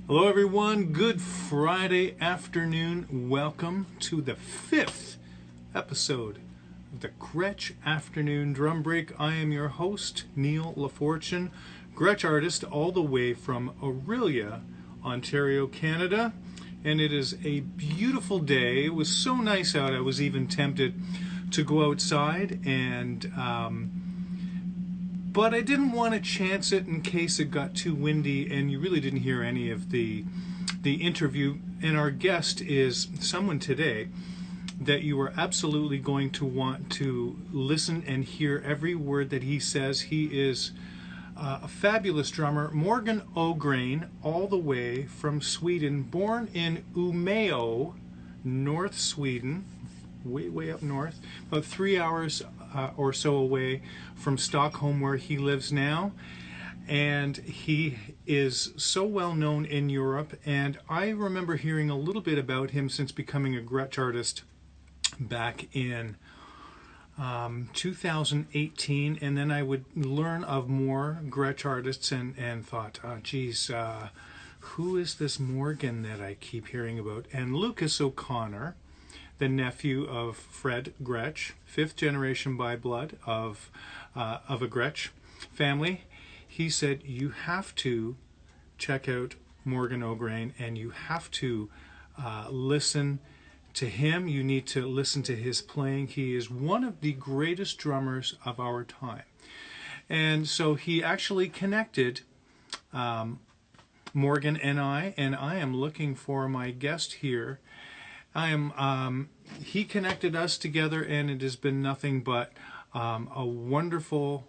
Hello, everyone. Good Friday afternoon. Welcome to the fifth episode of the Gretsch Afternoon Drum Break. I am your host, Neil LaFortune, Gretsch artist, all the way from Orillia, Ontario, Canada. And it is a beautiful day. It was so nice out, I was even tempted to go outside but I didn't want to chance it in case it got too windy and you really didn't hear any of the interview. And our guest is someone today that you are absolutely going to want to listen and hear every word that he says. He is a fabulous drummer, Morgan Ågren, all the way from Sweden, born in Umeå, North Sweden, way up north, about 3 hours or so away from Stockholm, where he lives now. And he is so well known in Europe. And I remember hearing a little bit about him since becoming a Gretsch artist back in 2018. And then I would learn of more Gretsch artists and thought, oh, geez, who is this Morgan that I keep hearing about? And Lucas O'Connor, the nephew of Fred Gretsch, fifth generation by blood of a Gretsch family. He said, you have to check out Morgan Ågren and you have to listen to him. You need to listen to his playing. He is one of the greatest drummers of our time. And so he actually connected Morgan and I am looking for my guest here. He connected us together, and it has been nothing but a wonderful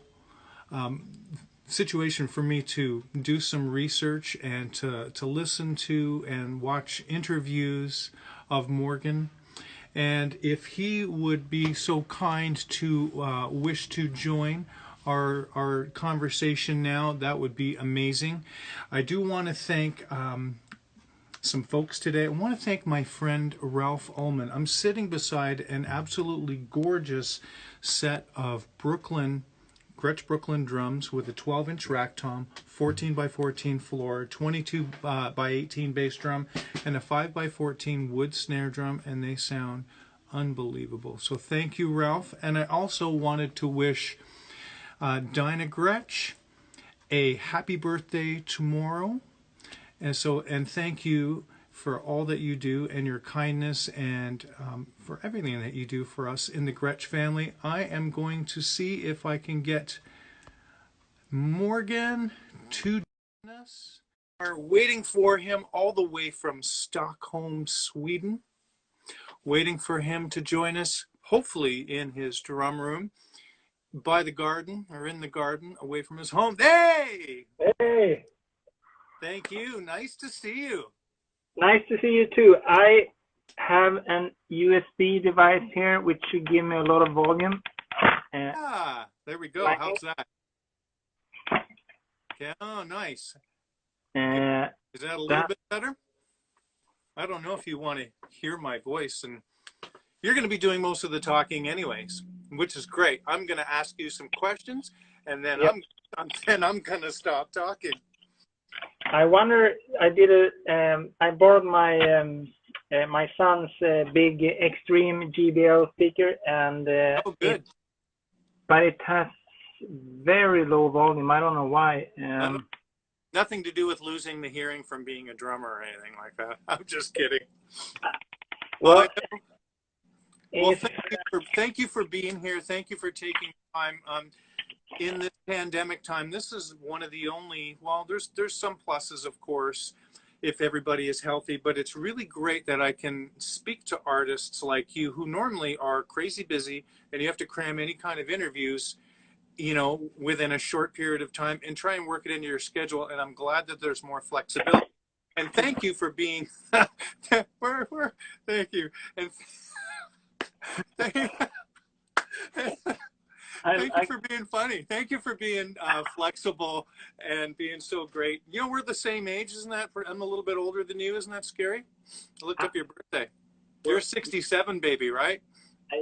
situation for me to do some research and to listen to and watch interviews of Morgan. And if he would be so kind to wish to join our conversation now, that would be amazing. I do want to thank some folks today. I want to thank my friend Ralph Ullman. I'm sitting beside an absolutely gorgeous set of Gretsch Brooklyn drums with a 12-inch rack tom, 14 by 14 floor, 22 by 18 bass drum, and a 5 by 14 wood snare drum, and they sound unbelievable. So thank you, Ralph. And I also wanted to wish Dinah Gretsch a happy birthday tomorrow. And thank you for all that you do and your kindness and for everything that you do for us in the Gretsch family. I am going to see if I can get Morgan to join us. We're waiting for him all the way from Stockholm, Sweden. Waiting for him to join us, hopefully in his drum room, by the garden or in the garden, away from his home. Hey! Hey, Thank you. Nice to see you. nice to see you too. I have an USB device here which should give me a lot of volume. There we go. How's that? Okay. Oh, nice. Is that a little bit better? I don't know if you want to hear my voice, and you're going to be doing most of the talking anyways, which is great. I'm going to ask you some questions, and then Yep. I'm going to stop talking. I wonder. I borrowed my son's big Extreme GBL speaker, and Oh, good. but it has very low volume. I don't know why. Nothing to do with losing the hearing from being a drummer or anything like that. I'm just kidding. Well, Thank you for being here. Thank you for taking time. In this pandemic time, this is one of the only, well, there's some pluses, of course, if everybody is healthy, but it's really great that I can speak to artists like you who normally are crazy busy and you have to cram any kind of interviews, within a short period of time and try and work it into your schedule. And I'm glad that there's more flexibility. And thank you for being, thank you. And Thank you for being funny. Thank you for being flexible and being so great. We're the same age, isn't that? I'm a little bit older than you. Isn't that scary? I looked up your birthday. You're 67, baby, right?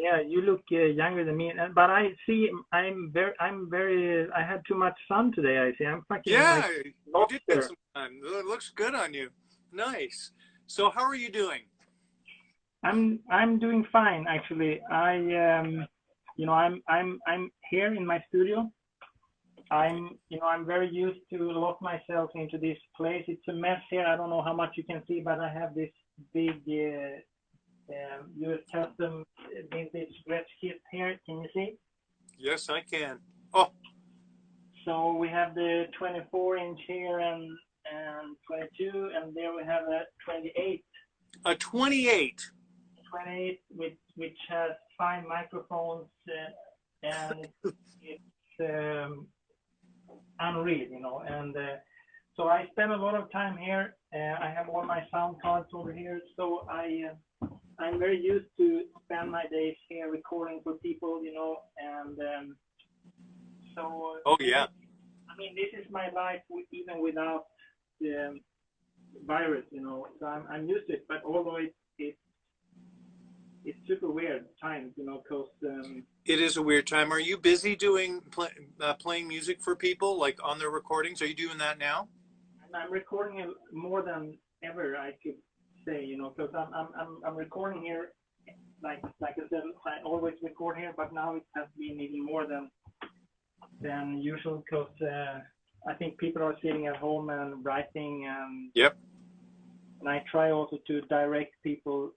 Yeah, you look younger than me, but I see I'm very. I had too much sun today. I see. I'm fucking Yeah, like you did get some fun. It looks good on you. Nice. So how are you doing? I'm doing fine actually. I'm here in my studio. I'm very used to lock myself into this place. It's a mess here. I don't know how much you can see, but I have this big US custom vintage Gretsch kit here. Can you see? Yes, I can. Oh, So we have the 24-inch here and 22, and there we have a 28. a 28. 28 which has 5 microphones and it's unreal, and so I spend a lot of time here. I have all my sound cards over here, so I'm very used to spend my days here recording for people, and so Oh, yeah. I mean this is my life even without the virus, so I'm used to it, but although it's super weird times, because It is a weird time. Are you busy doing playing music for people, like on their recordings? Are you doing that now? I'm recording it more than ever, I could say, because I'm recording here, like I said, I always record here, but now it has been even more than usual, because I think people are sitting at home and writing, Yep. and I try also to direct people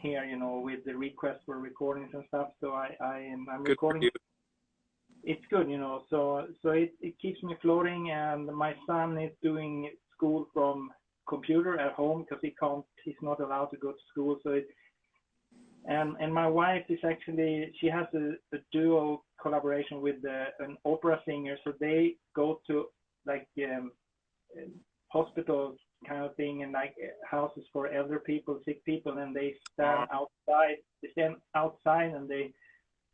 here, with the request for recordings and stuff. So I'm Good for recording. you. It's good, so it keeps me floating. And my son is doing school from computer at home because he's not allowed to go to school. So and my wife is actually, she has a duo collaboration with an opera singer. So they go to like hospitals kind of thing, and like houses for elder people, sick people, and they stand outside. They stand outside and they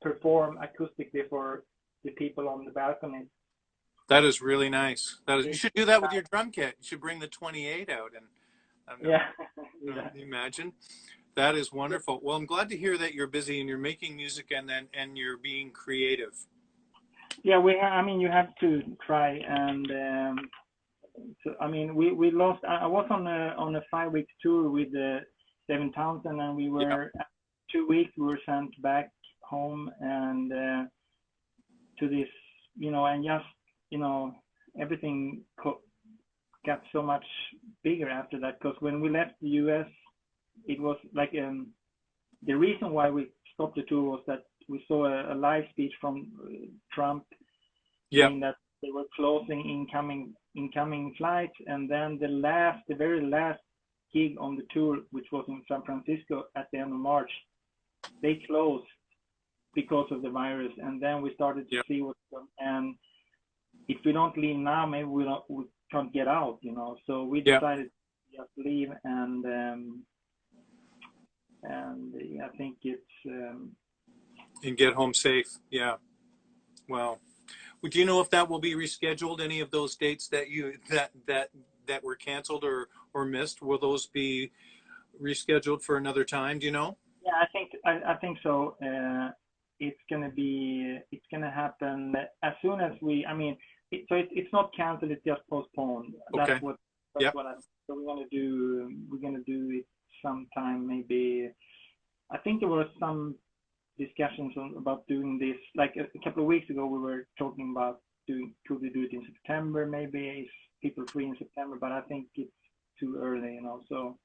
perform acoustically for the people on the balcony. That is really nice. You should do that with your drum kit. You should bring the 28 out and I don't know. Yeah. Can you imagine? That is wonderful. Well, I'm glad to hear that you're busy and you're making music and you're being creative. Yeah, you have to try, and so I mean, we lost. I was on a 5 week tour with the 7,000, and we were Yep. 2 weeks. We were sent back home and to this, and just everything got so much bigger after that. Because when we left the U.S., it was like the reason why we stopped the tour was that we saw a live speech from Trump saying that they were closing incoming flights, and then the very last gig on the tour, which was in San Francisco at the end of March, they closed because of the virus, and then we started to see what's going on. And if we don't leave now, maybe we can't get out, So we decided to just leave, and I think it's and get home safe. Yeah. Well, do you know if that will be rescheduled? Any of those dates that that were canceled or missed, will those be rescheduled for another time? Do you know? Yeah, I think so. It's gonna happen as soon as it's not canceled. It's just postponed. Okay. That's what so we're gonna do it sometime, maybe. I think there were some discussions about doing this. Like a couple of weeks ago, we were talking about could we do it in September? Maybe if people free in September, but I think it's too early, So.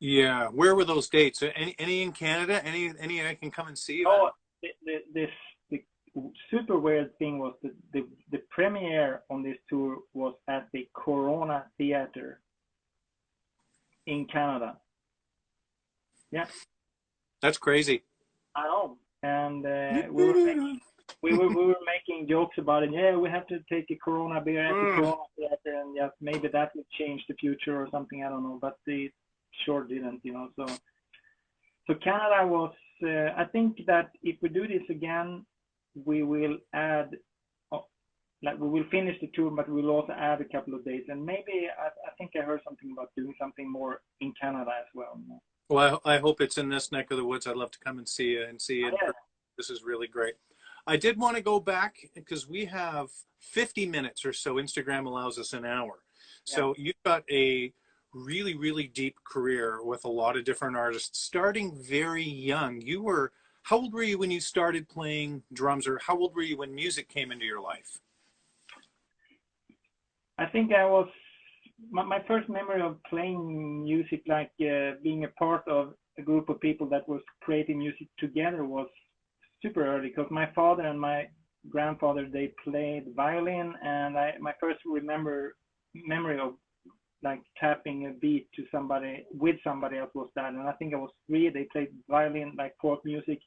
Yeah. Where were those dates? Any in Canada? Any I can come and see? Oh, the super weird thing was that the premiere on this tour was at the Corona Theater in Canada. Yeah. That's crazy. I know. And we were making jokes about it. Yeah, we have to take a Corona beer at the Corona Theater, and just maybe that would change the future or something. I don't know, but it sure didn't, So Canada was. I think that if we do this again, we will add, we will finish the tour, but we'll also add a couple of days, and maybe I think I heard something about doing something more in Canada as well. Well, I hope it's in this neck of the woods. I'd love to come and see you and see it. Yeah. This is really great. I did want to go back because we have 50 minutes or so. Instagram allows us an hour. So you've got a really, really deep career with a lot of different artists, starting very young. How old were you when you started playing drums, or how old were you when music came into your life? I think I was my first memory of playing music, like being a part of a group of people that was creating music together, was super early because my father and my grandfather, they played violin, and my first memory of like tapping a beat to somebody with somebody else was that. And I think I was 3. They played violin, like folk music,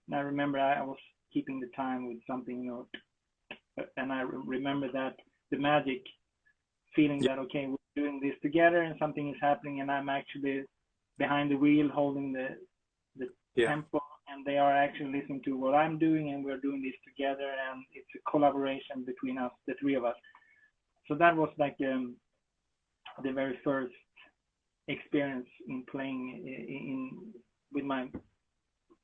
and I remember I was keeping the time with something, and I remember that the magic feeling Yeah. that okay, we're doing this together and something is happening, and I'm actually behind the wheel holding the Yeah. tempo, and they are actually listening to what I'm doing, and we're doing this together, and it's a collaboration between us, the 3 of us. So that was like the very first experience in playing with my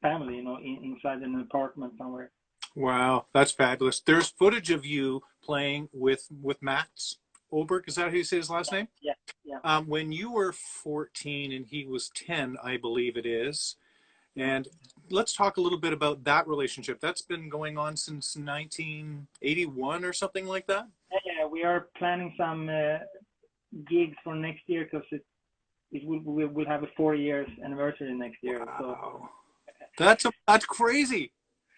family, inside an apartment somewhere. Wow, that's fabulous. There's footage of you playing with Max Oberg. Is that how you say his last name? Yeah, yeah, When you were 14 and he was 10, I believe it is. yeah. And let's talk a little bit about that relationship. That's been going on since 1981 or something like that. Yeah, we are planning some gigs for next year because we'll have a 4 years anniversary next year. So Wow, that's crazy.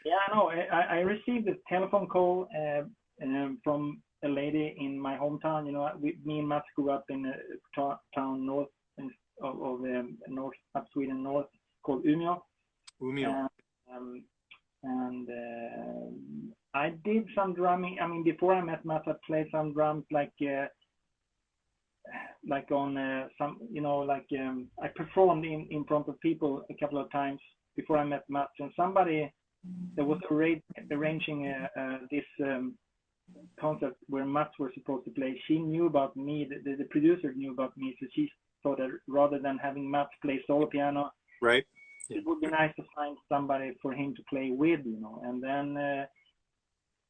yeah, I know. I received a telephone call from a lady in my hometown. Me and Mats grew up in a town north of north up Sweden north called Umeå, Umio. and um, I did some drumming. I mean, before I met Mats, I played some drums like on some, I performed in front of people a couple of times before I met Mats, and somebody that was arranging this concert where Mats were supposed to play. She knew about me. The producer knew about me, so she thought that rather than having Mats play solo piano, Right. Yeah. it would be nice to find somebody for him to play with, And then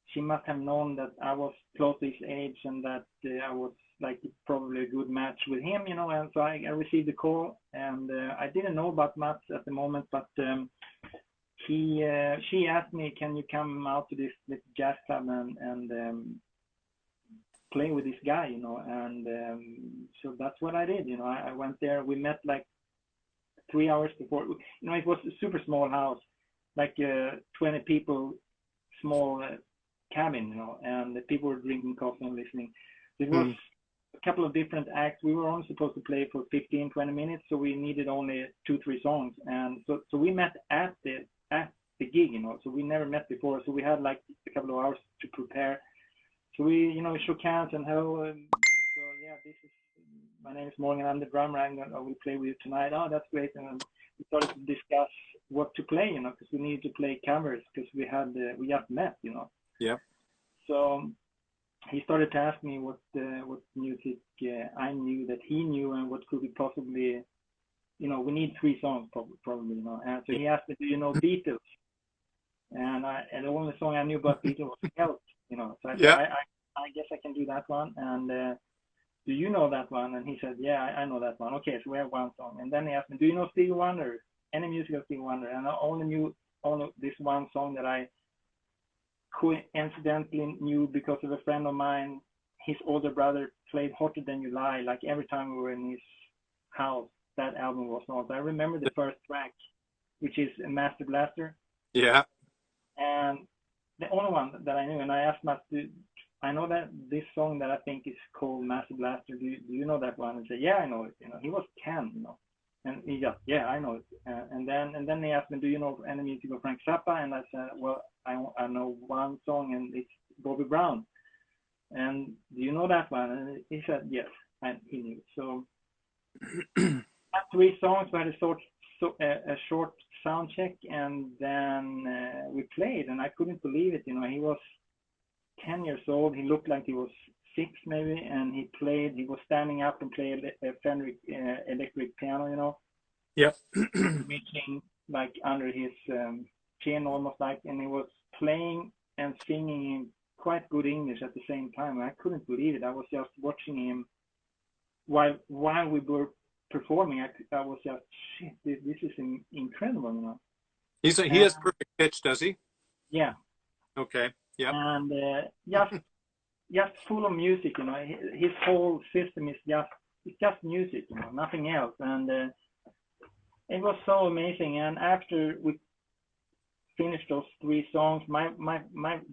she must have known that I was close to his age and that I was like probably a good match with him, And so I received the call, and I didn't know about Mats at the moment, but she asked me, can you come out to this jazz club and play with this guy, And so that's what I did. I went there. We met like 3 hours before. It was a super small house, like 20 people, small cabin, and the people were drinking coffee and listening. It was Mm. a couple of different acts. We were only supposed to play for 15, 20 minutes, so we needed only 2, 3 songs. And so we met at the gig, so we never met before. So we had like a couple of hours to prepare. So we, shook hands and hello. So yeah, my name is Morgan. I'm the drummer. I will play with you tonight. Oh, that's great. And we started to discuss what to play, because we needed to play covers because we just met, Yeah. So he started to ask me what music I knew that he knew and what could we possibly, we need 3 songs probably, And so Yeah. he asked me, do you know Beatles? And the only song I knew about Beatles was Help, So I said, Yeah. I guess I can do that one. And do you know that one? And he said, yeah, I know that one. Okay, so we have one song. And then he asked me, do you know Stevie Wonder? Any music of Stevie Wonder? And I only knew this one song that I coincidentally knew because of a friend of mine. His older brother played Hotter Than You Lie, like every time we were in his house, that album was on. So I remember the first track, which is Master Blaster. Yeah. And the only one that I knew, and I asked Matt, I know that this song that I think is called Master Blaster, do you know that one? And he said, yeah, I know it. He was 10, and he just, yeah, I know it. And then he asked me, do you know any music of Frank Zappa? And I said, well, I know one song, and it's Bobby Brown. And do you know that one? And he said, yes, and he knew. So 3 songs. We had a short sound check, and then we played, and I couldn't believe it. He was 10 years old. He looked like he was 6 maybe, and he was standing up and played a Fender electric piano, Yeah. reaching like under his chin almost like, and he was playing and singing in quite good English at the same time. I couldn't believe it. I was just watching him while we were performing, I was just, shit, this is incredible, you know. He has perfect pitch, does he? Yeah. Okay. Yep. And just full of music, you know. His whole system is just music, you know, nothing else. And it was so amazing. And after we finished those 3 songs, my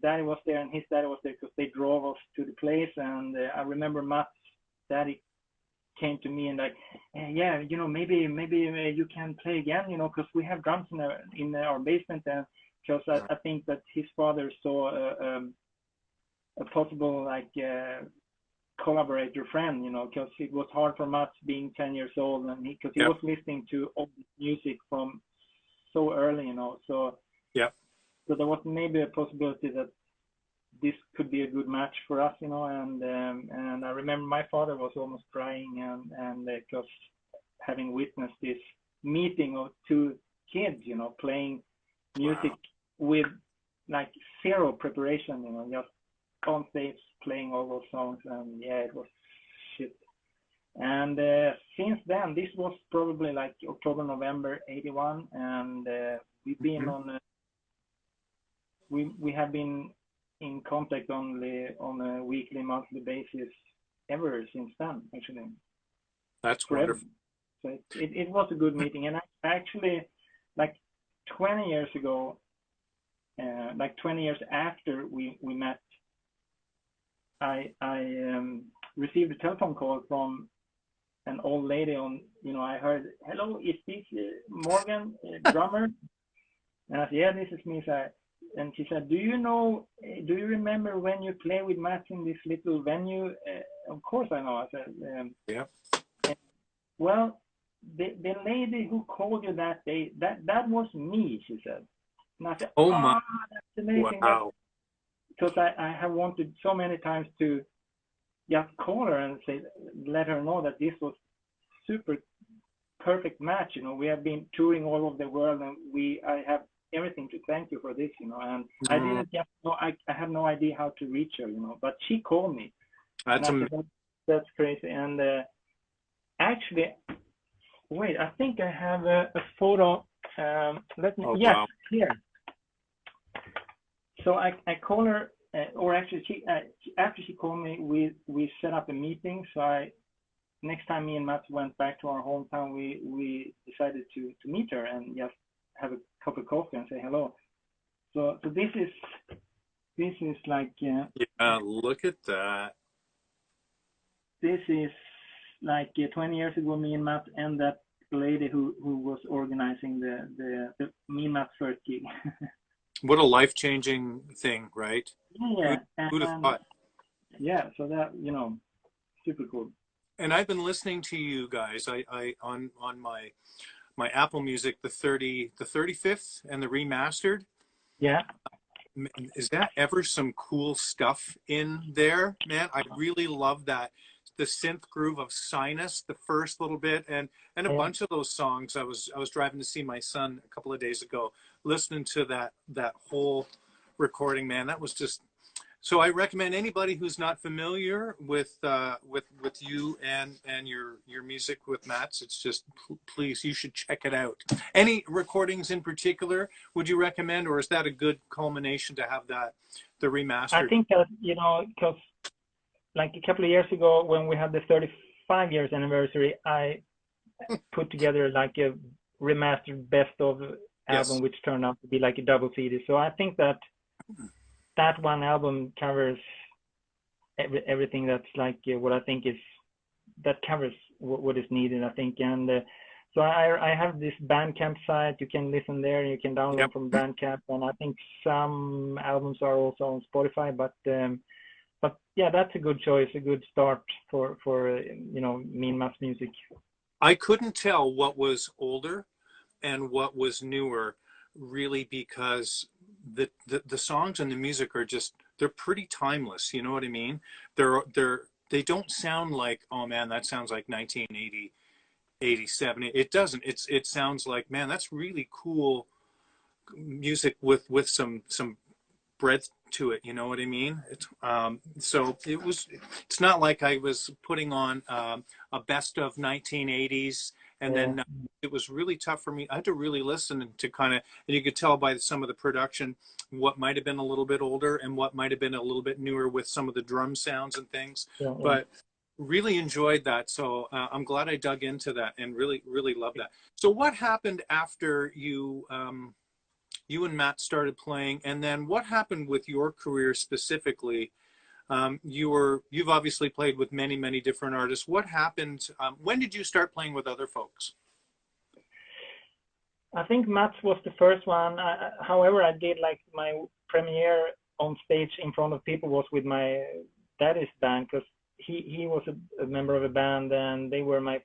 daddy was there and his daddy was there because they drove us to the place. And I remember Matt's daddy came to me and like, yeah, you know, maybe you can play again, you know, because we have drums in our basement. And because I think that his father saw a possible like collaborator friend, you know, because it was hard for Matt being 10 years old, and because he was listening to all this music from so early, you know, so so there was maybe a possibility that this could be a good match for us, you know, and I remember my father was almost crying, and because having witnessed this meeting of 2 kids, you know, playing music with like 0 preparation, you know, just on stage playing all those songs, and yeah, it was shit. And since then, this was probably like October, November '81, and we've been on. We have been in contact only on a weekly, monthly basis ever since then. Actually, that's forever. wonderful. So it was a good meeting, and actually, like 20 years ago, like 20 years after we met, I received a telephone call from an old lady on, you know, I heard, hello, is this Morgan, drummer? And I said, yeah, this is me. And she said, do you remember when you played with Matt in this little venue? Of course I know. I said, yeah. Well, the lady who called you that day, that was me, she said. And I said, oh my, that's amazing. Wow. Because I have wanted so many times to just call her and say, let her know that this was super perfect match. You know, we have been touring all over the world, and I have everything to thank you for this. You know, and I didn't just know, I have no idea how to reach her. You know, but she called me. That's and I said, that's crazy. And actually, wait, I think I have a photo. Let me. Yes, wow. Here. So I call her, or actually, after she called me, we set up a meeting. So next time me and Matt went back to our hometown, we decided to meet her and just have a cup of coffee and say hello. So this is like yeah, look at that. This is like 20 years ago, me and Matt and that lady who was organizing the me and Matt's first gig. What a life-changing thing, right? Yeah. Who'd have thought? Yeah, so that, you know, super cool. And I've been listening to you guys. I on my Apple Music, the 35th and the remastered. Yeah. Is that ever some cool stuff in there, man? I really love that. The synth groove of Sinus, the first little bit, and a bunch of those songs. I was driving to see my son a couple of days ago, listening to that whole recording, man. That was just so. I recommend anybody who's not familiar with you and your music with Matt's. It's just please, you should check it out. Any recordings in particular would you recommend, or is that a good culmination to have the remastered? I think that, you know, because like a couple of years ago when we had the 35 years anniversary, I put together like a remastered best of album, which turned out to be like a double CD. So I think that one album covers everything that's like what I think is, that covers what is needed, I think. And so I have this Bandcamp site. You can listen there and you can download from Bandcamp. And I think some albums are also on Spotify, but yeah, that's a good choice, a good start for you know, me and Matt's music. I couldn't tell what was older and what was newer, really, because the songs and the music are just, they're pretty timeless. You know what I mean? They don't sound like, oh man, that sounds like 1980, 87. It doesn't. It sounds like, man, that's really cool music with some to it. You know what I mean? So it's not like I was putting on a best of 1980s, and Yeah. then it was really tough for me. I had to really listen to kind of, and you could tell by some of the production what might have been a little bit older and what might have been a little bit newer with some of the drum sounds and things. Yeah. Yeah. But really enjoyed that. So I'm glad I dug into that and really, really love that. So what happened after you and Matt started playing, and then what happened with your career specifically? You've obviously played with many, many different artists. What happened? When did you start playing with other folks? I think Mats was the first one. However, I did like my premiere on stage in front of people was with my daddy's band, because he was a member of a band, and they were my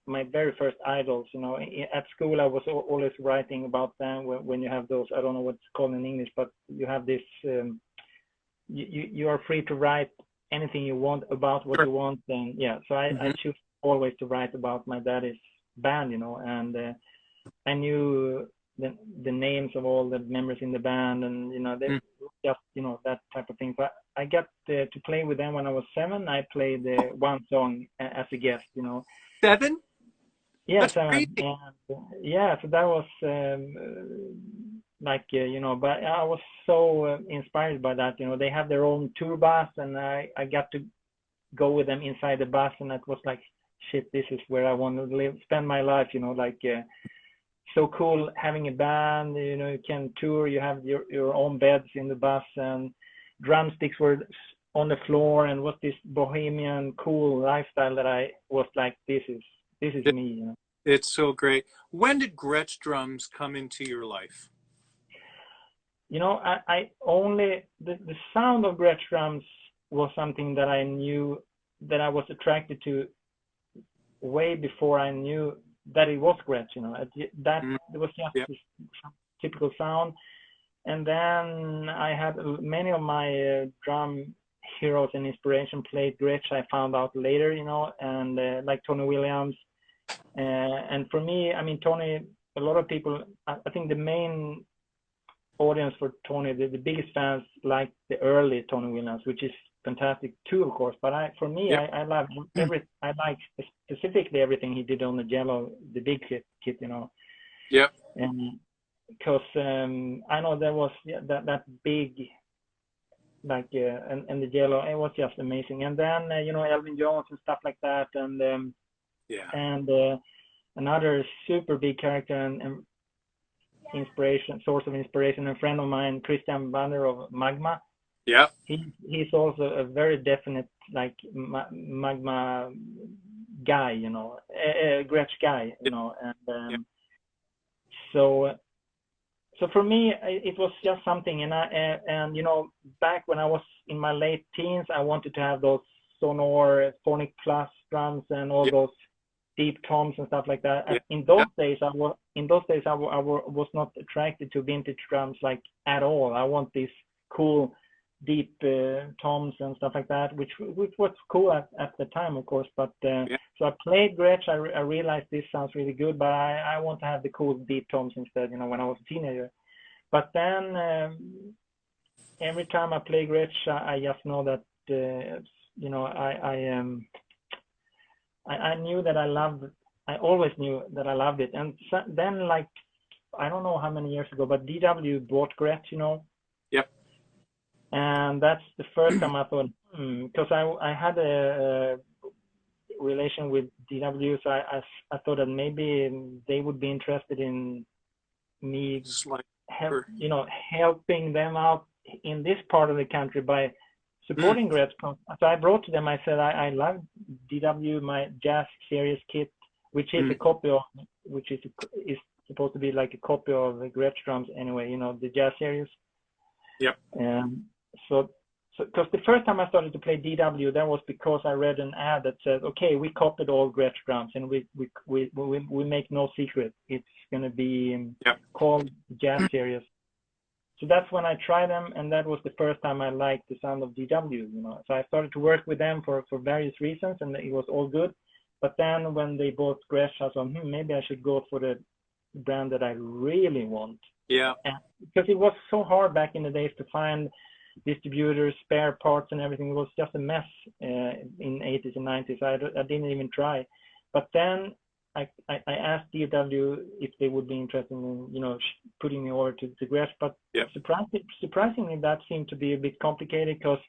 very first idols. You know, at school I was always writing about them. When you have those, I don't know what's called in English, but you have this. You are free to write anything you want about what you want, and yeah. So I choose always to write about my daddy's band, you know, and I knew the names of all the members in the band, and you know, they just, you know, that type of thing. But I got to play with them when I was 7. I played one song as a guest, you know. 7? Yeah, That's 7. crazy. And yeah, so that was you know, but I was so inspired by that. You know, they have their own tour bus, and I got to go with them inside the bus, and it was like, shit, this is where I want to spend my life. You know, like. So cool having a band, you know, you can tour, you have your own beds in the bus, and drumsticks were on the floor, and was this bohemian cool lifestyle that I was like, this is me, you know. It's so great. When did Gretsch drums come into your life? You know, I only the sound of Gretsch drums was something that I knew that I was attracted to way before I knew that it was Gretsch, you know, that it was just this typical sound. And then I had many of my drum heroes and inspiration played Gretsch. I found out later, you know, and like Tony Williams. And for me, I mean, Tony, a lot of people, I think the main audience for Tony, the biggest fans like the early Tony Williams, which is fantastic too, of course. But I love I like specifically everything he did on the Jello, the big kit, you know. Yep. And because I know there was that big, like, and the Jello, it was just amazing. And then you know, Elvin Jones and stuff like that, and another super big character and source of inspiration, a friend of mine, Christian Banner of Magma. Yeah. He's also a very definite like Magma guy, you know, a Gretsch guy, you know, and so for me it was just something, and you know, back when I was in my late teens, I wanted to have those sonore phonic plus drums and all those deep toms and stuff like that. In those days, I was not attracted to vintage drums like at all. I want these cool deep toms and stuff like that, which was cool at the time, of course. But so I played Gretsch. I realized this sounds really good, but I want to have the cool deep toms instead, you know, when I was a teenager. But then every time I play Gretsch, I just know that you know, I knew that I always knew that I loved it. And so, then, like, I don't know how many years ago, but DW bought Gretsch, you know. Yep. And that's the first time I thought, because I had a relation with DW, so I thought that maybe they would be interested in me, you know, helping them out in this part of the country by supporting Gretsch. So I brought to them, I said, I love DW, my Jazz Series kit, which is a copy of, which is supposed to be like a copy of the Gretsch drums anyway, you know, the Jazz Series. Yep. So because the first time I started to play DW, that was because I read an ad that said, okay, we copied all Gretsch drums, and we make no secret, it's going to be called Jazz Series. So that's when I tried them, and that was the first time I liked the sound of DW, you know. So I started to work with them for various reasons, and it was all good. But then when they bought Gretsch, I thought, maybe I should go for the brand that I really want. Yeah. Because it was so hard back in the days to find distributors, spare parts, and everything. It was just a mess in 80s and 90s. I didn't even try. But then I asked DW if they would be interested in, you know, putting me over to Gretsch. But surprisingly, that seemed to be a bit complicated because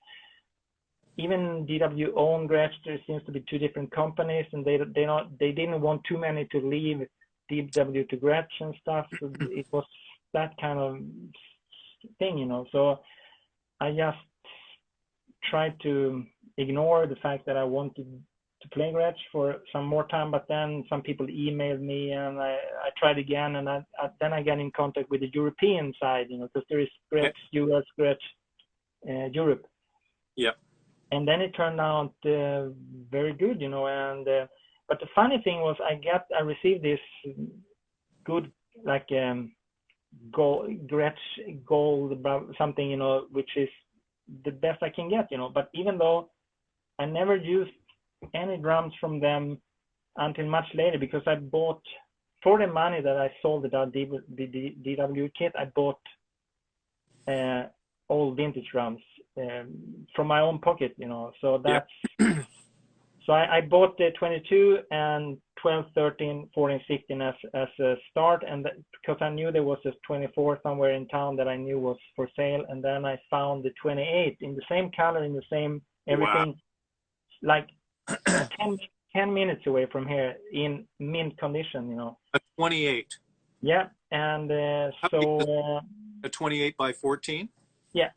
even DW owned Gretsch. There seems to be two different companies, and they didn't want too many to leave DW to Gretsch and stuff. So it was that kind of thing, you know. So I just tried to ignore the fact that I wanted to play Gretsch for some more time, but then some people emailed me, and I tried again, and then I got in contact with the European side, you know, because there is Gretsch US, Gretsch Europe. Yeah. And then it turned out very good, you know. And but the funny thing was, I received this good, like Gretsch gold something, you know, which is the best I can get, you know. But even though I never used any drums from them until much later, because I bought, for the money that I sold the DW kit, I bought old vintage drums from my own pocket, you know. So that's so I bought the 22 and 12, 13, 14, 16 as a start, and because I knew there was a 24 somewhere in town that I knew was for sale, and then I found the 28 in the same color, in the same everything, like 10 minutes away from here in mint condition, you know. A 28. Yeah, and so a 28 by 14. Yeah.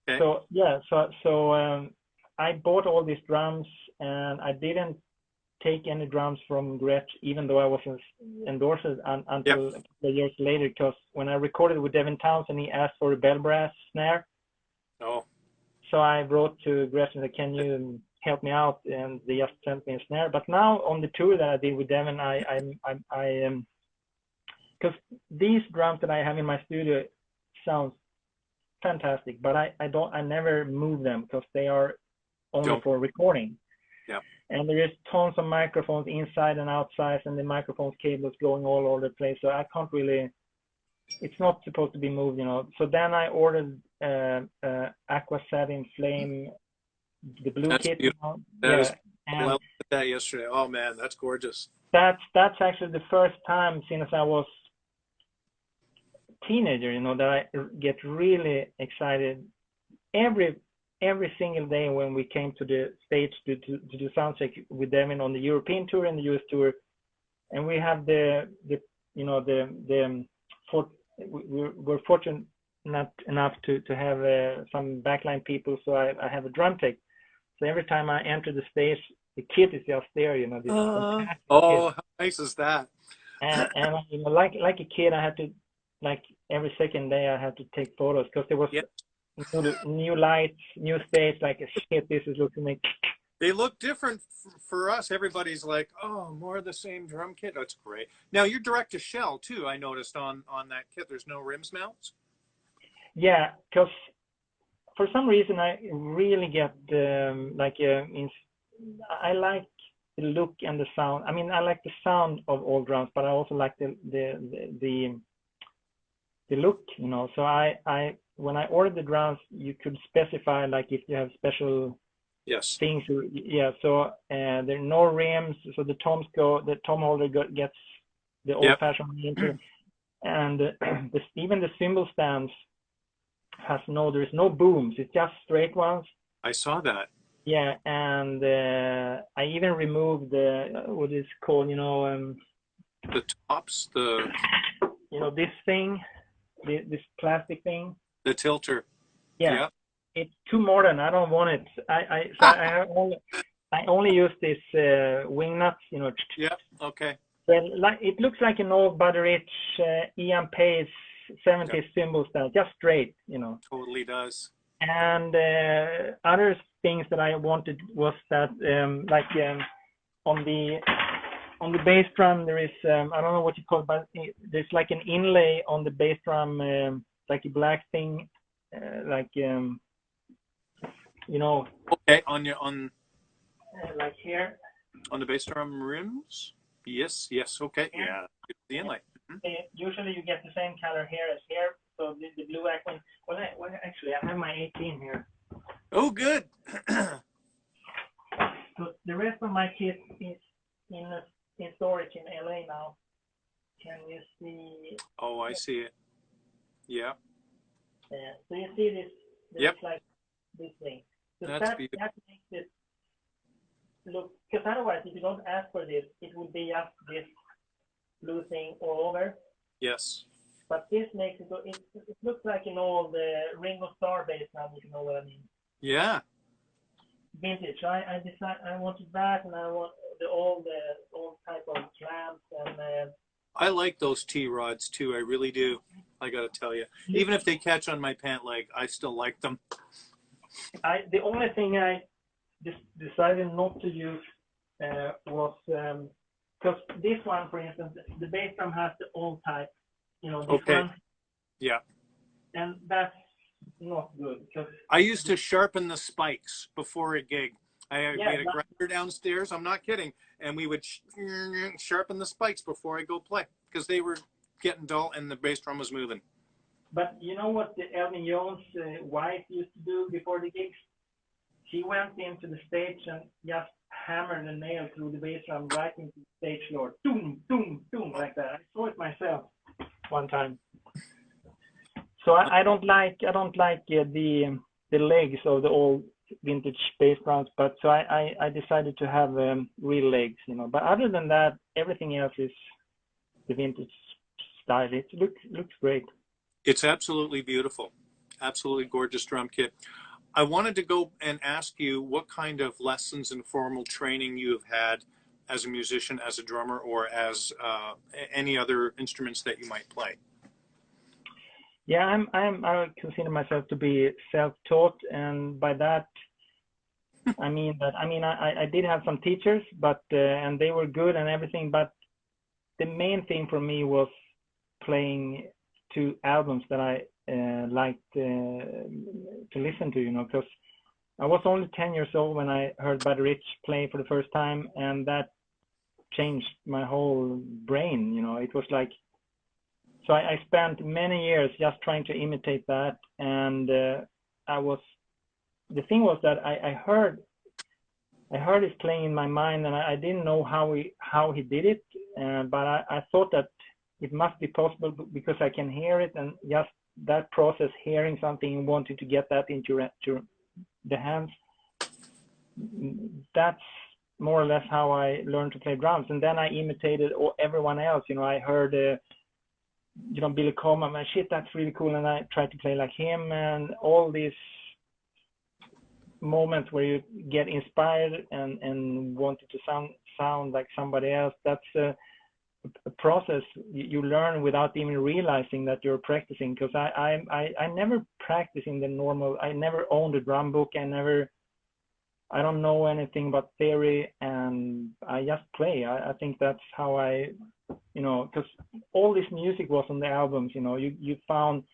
Okay. So yeah, so I bought all these drums, and I didn't take any drums from Gretsch, even though I was endorsed until a couple of years later, because when I recorded with Devin Townsend, he asked for a bell brass snare. Oh. So I wrote to Gretsch and said, can you help me out? And they just sent me a snare. But now on the tour that I did with Devin, I because these drums that I have in my studio sounds fantastic, but I never move them because they are only for recording. Yeah. And there is tons of microphones inside and outside, and the microphones cables going all over the place. So I can't really, it's not supposed to be moved, you know. So then I ordered Aqua Satin Flame, the blue kit. You know? I looked at that yesterday. Oh man, that's gorgeous. That's actually the first time since I was teenager, you know, that I get really excited every single day when we came to the stage to do sound check with Devin on the European tour and the US tour, and we have we're fortunate enough to have some backline people, so I have a drum tech. So every time I enter the stage, the kit is just there, you know. How nice is that? And you know, like a kid, I had to, like every second day, I had to take photos because there was new lights, new stage. Like, shit, this is looking like. They look different for us. Everybody's like, oh, more of the same drum kit. That's great. Now you're direct to shell too. I noticed on that kit, there's no rims mounts. Yeah, because for some reason I really get I like the look and the sound. I mean, I like the sound of all drums, but I also like the look, you know. So I when I ordered the drums, you could specify like if you have special things. So there are no rims. So the tom holder gets the old-fashioned rim, and even the cymbal stands there's no booms. It's just straight ones. I saw that. Yeah, and I even removed what is called, you know, the tops, you know, this thing, this plastic thing. The tilter. Yeah. It's too modern. I don't want it. I only use this wing nuts, you know. Yeah. Okay. Well, it looks like an old Buddy Rich Ian Pace 70s cymbal stand, just straight, you know. Totally does. And other things that I wanted was that on the bass drum there is I don't know what you call it, but there's like an inlay on the bass drum, like a black thing, you know. Okay, like here. On the bass drum rims. Yes. Okay. Yeah. The inlay. Usually you get the same color here as here, So the blue Aquin. Well, actually, I have my 18 here. Oh, good. So the rest of my kit is in storage in LA now. Can you see? Oh, I see it. Yeah. So you see this? Yep. Like this thing. So That's that beautiful. makes it look. Because otherwise, if you don't ask for this, it would be just this blue thing all over. Yes. But this makes it. It looks like an old Ringo Starr bass drum, if you know what I mean. Yeah. Vintage. I decided I wanted that, and I want the old type of clamps and. I like those T-rods too. I really do. I got to tell you, even if they catch on my pant leg, I still like them. The only thing I decided not to use was because this one, for instance, the bass drum has the old type, this one. Yeah. And that's not good because I used to sharpen the spikes before a gig. We had a grinder downstairs. I'm not kidding. And we would sharpen the spikes before I go play because they were getting dull and the bass drum was moving. But you know what the Elvin Jones' wife used to do before the gigs? She went into the stage and just hammered a nail through the bass drum right into the stage floor. Boom, boom, boom, like that. I saw it myself one time. So I don't like the legs of the old vintage bass drums, but so I decided to have real legs, But other than that, everything else is the vintage style. It looks great. It's absolutely beautiful, absolutely gorgeous drum kit. I wanted to go and ask you what kind of lessons and formal training you have had as a musician, as a drummer, or as any other instruments that you might play. Yeah, I consider myself to be self-taught, and by that I mean I did have some teachers, but and they were good and everything, but the main thing for me was playing to albums that I liked to listen to, because I was only 10 years old when I heard Buddy Rich play for the first time, and that changed my whole brain. It was like. So I spent many years just trying to imitate that, and the thing was that I heard his playing in my mind, and I didn't know how he did it, but I thought that it must be possible because I can hear it, and just that process, hearing something and wanting to get that into the hands, that's more or less how I learned to play drums, and then I imitated everyone else. I heard. Billy Coleman, man, shit, that's really cool. And I tried to play like him, and all these moments where you get inspired and wanted to sound like somebody else. That's a process you learn without even realizing that you're practicing. Because I never practiced in the normal. I never owned a drum book. I don't know anything about theory, and I just play. I think that's how I. Because all this music was on the albums, you found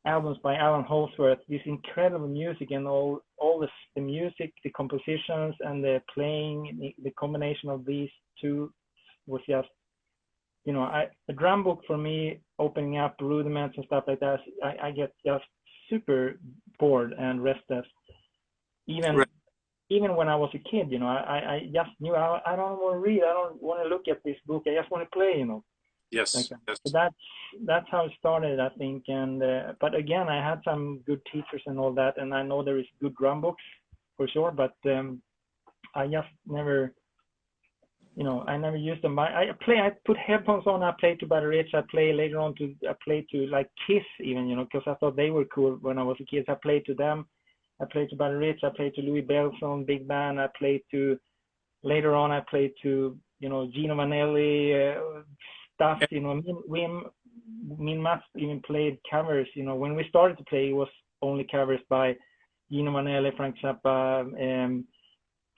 albums by Alan Holdsworth, this incredible music, and all the music, the compositions, and the playing, the combination of these two was just, a drum book for me, opening up rudiments and stuff like that, I get just super bored and restless. Even when I was a kid, I just knew I don't want to read. I don't want to look at this book. I just want to play, Yes. Like Yes. So that's how it started, I think. And but again, I had some good teachers and all that, and I know there is good drum books for sure. But I just never, I never used them. I put headphones on. I play to Buddy Rich. I play to like Kiss even, because I thought they were cool when I was a kid. I played to them. I played to Buddy Rich, I played to Louis Bellson, big band. Later on, I played to, Gino Vanelli, stuff, Min Mats even played covers, when we started to play, it was only covers by Gino Vanelli, Frank Zappa,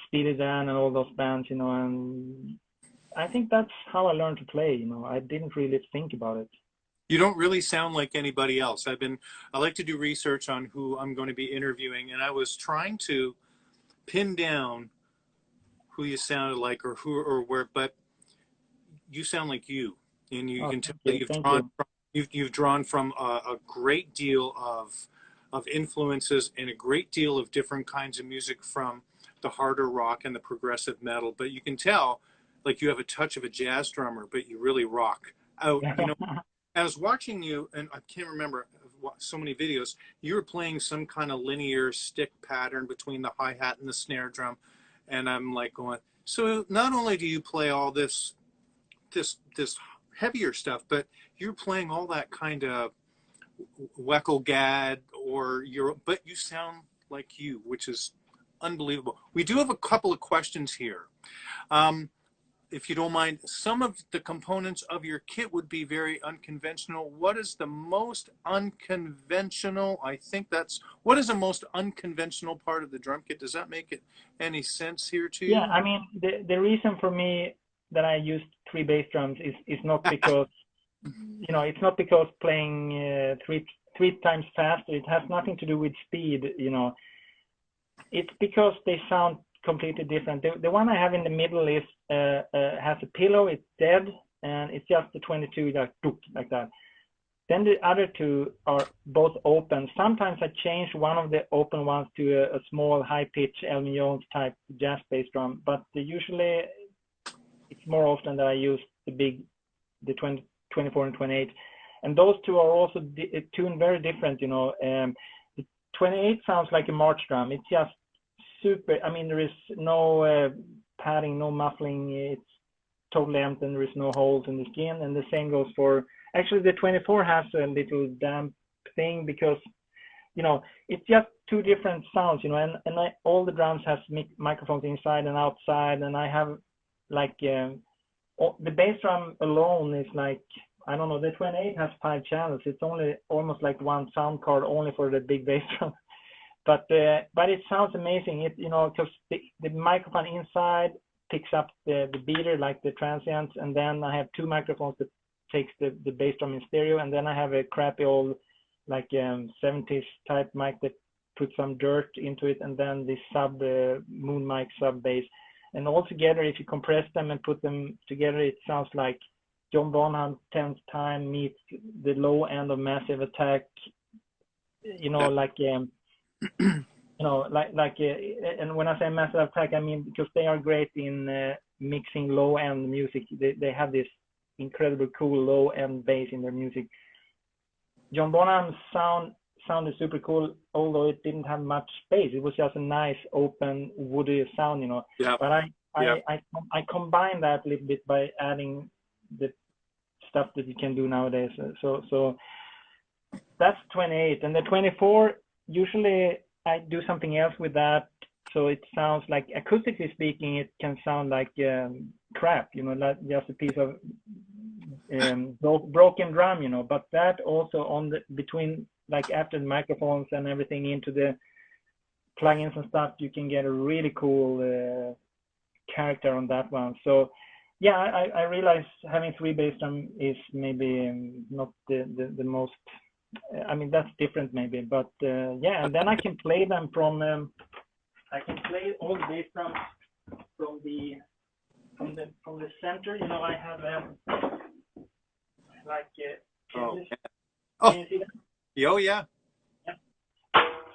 Steely Dan, and all those bands, and I think that's how I learned to play, I didn't really think about it. You don't really sound like anybody else. I like to do research on who I'm going to be interviewing, and I was trying to pin down who you sounded like or where, but you sound like you, and you can tell that you've drawn from, you've drawn from a great deal of influences and a great deal of different kinds of music from the harder rock and the progressive metal. But you can tell, like, you have a touch of a jazz drummer, but you really rock out. You know, I was watching you, and I can't remember so many videos. You were playing some kind of linear stick pattern between the hi-hat and the snare drum, and I'm like going, so not only do you play all this heavier stuff, but you're playing all that kind of Weckelgad but you sound like you, which is unbelievable. We do have a couple of questions here. If you don't mind, some of the components of your kit would be very unconventional. What is the most unconventional? What is the most unconventional part of the drum kit? Does that make any sense here to you? Yeah, I mean, the reason for me that I used 3 bass drums is not because, it's not because playing three times faster. It has nothing to do with speed, It's because they sound completely different. The one I have in the middle is has a pillow. It's dead, and it's just the 22 like that. Then the other 2 are both open. Sometimes I change one of the open ones to a small high-pitch Elvin Jones type jazz bass drum, but usually it's more often that I use the 24 and 28. And those 2 are also tuned very different, The 28 sounds like a March drum. It's just super. I mean, there is no padding, no muffling. It's totally empty, and there is no holes in the skin. And the same goes for, actually, the 24 has a little damp thing because, it's just 2 different sounds, and all the drums has microphones inside and outside. And I have the bass drum alone is like, I don't know, the 28 has 5 channels. It's only almost like one sound card only for the big bass drum. But it sounds amazing. Because the microphone inside picks up the beater, like the transients, and then I have 2 microphones that takes the bass drum in stereo, and then I have a crappy old 70s type mic that puts some dirt into it, and then this moon mic sub bass. And all together, if you compress them and put them together, it sounds like John Bonham 10th Time meets the low end of Massive Attack. And when I say Massive Attack, I mean because they are great in mixing low end music. They have this incredible cool low end bass in their music. John Bonham's sounded super cool, although it didn't have much bass. It was just a nice open woody sound, Yeah. But I combine that a little bit by adding the stuff that you can do nowadays. So that's 28, and the 24 usually I do something else with that, so it sounds like, acoustically speaking, it can sound like crap, like just a piece of broken drum, But that also between, like after the microphones and everything into the plugins and stuff, you can get a really cool character on that one. So yeah, I realize having 3 bass drum is maybe not the most. I mean, that's different maybe, but yeah, and then I can play them from. I can play all the bass drums from the center. I have Oh, can you see that? Oh yeah. Yeah.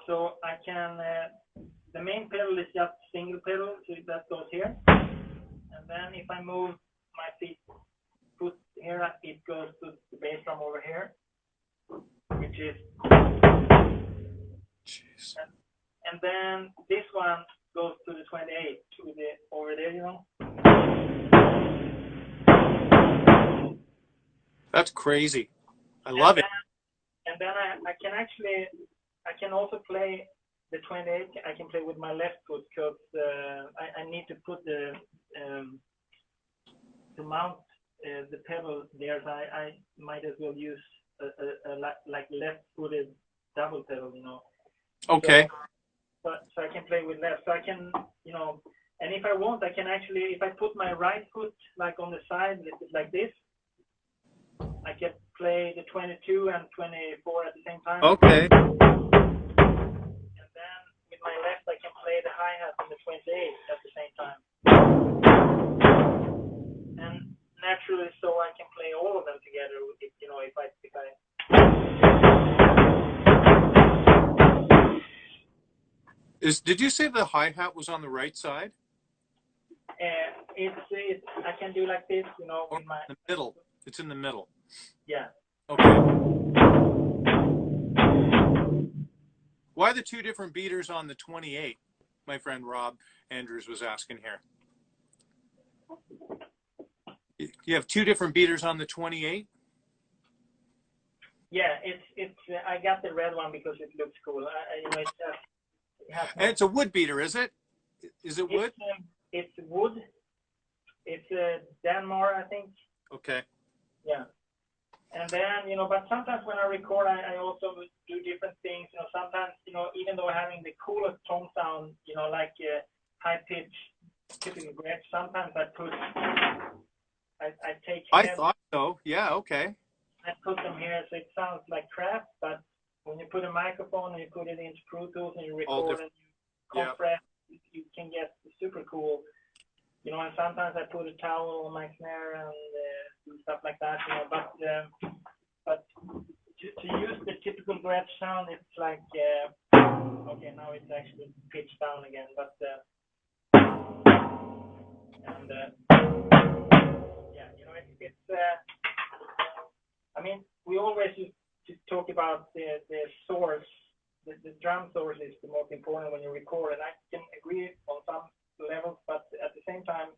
So I can. The main pedal is just single pedal, so that goes here. And then if I move my foot here, it goes to the bass drum over here, which is. Jeez. And then this one goes to the 28, to the over there, That's crazy. I love it. And then I can also play the 28. I can play with my left foot because I need to put to mount the pedal there. So I might as well use a left-footed double pedal, Okay. So I can play with left. So I can, and if I want, I can actually, if I put my right foot like on the side, like this, I can play the 22 and 24 at the same time. Okay. And then with my left, I can play the hi-hat on the 28 at the same time. And naturally, naturally, so I can play all of them together. If Did you say the hi-hat was on the right side? I can do like this, Or with my in the middle. It's in the middle. yeah. Okay. Why the two different beaters on the 28? My friend Rob Andrews was asking here. You have two different beaters on the 28? Yeah, it's I got the red one because it looks cool. And it's a wood beater, is it? Is it wood? It's wood. It's Denmark, I think. Okay. Yeah. And then, but sometimes when I record, I also do different things. Sometimes, even though having the coolest tone sound, like high pitch, typical Gretsch, sometimes I take I heads, thought so. Yeah, okay. I put them here so it sounds like crap, but when you put a microphone and you put it into Pro Tools and you record and you compress, you can get super cool. And sometimes I put a towel on my snare and do stuff like that. But to use the typical Gretsch sound, it's like okay, now it's actually pitched down again. But it's I mean, we always used to talk about the source. The drum source is the most important when you record, and I can agree on some levels, but at the same time,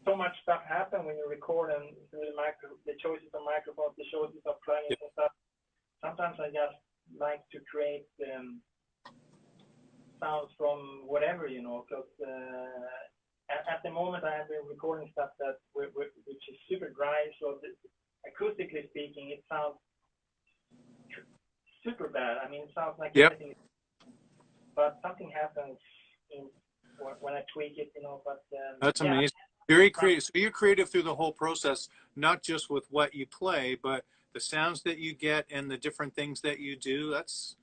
so much stuff happens when you record and through the choices of microphones, the choices of plugins and stuff. Sometimes I just like to create sounds from whatever, because at the moment I have been recording stuff which is super dry, so acoustically speaking, it sounds super bad. I mean, it sounds like everything, but something happens when I tweak it, but that's amazing. Very creative. So you're creative through the whole process, not just with what you play, but the sounds that you get and the different things that you do. That's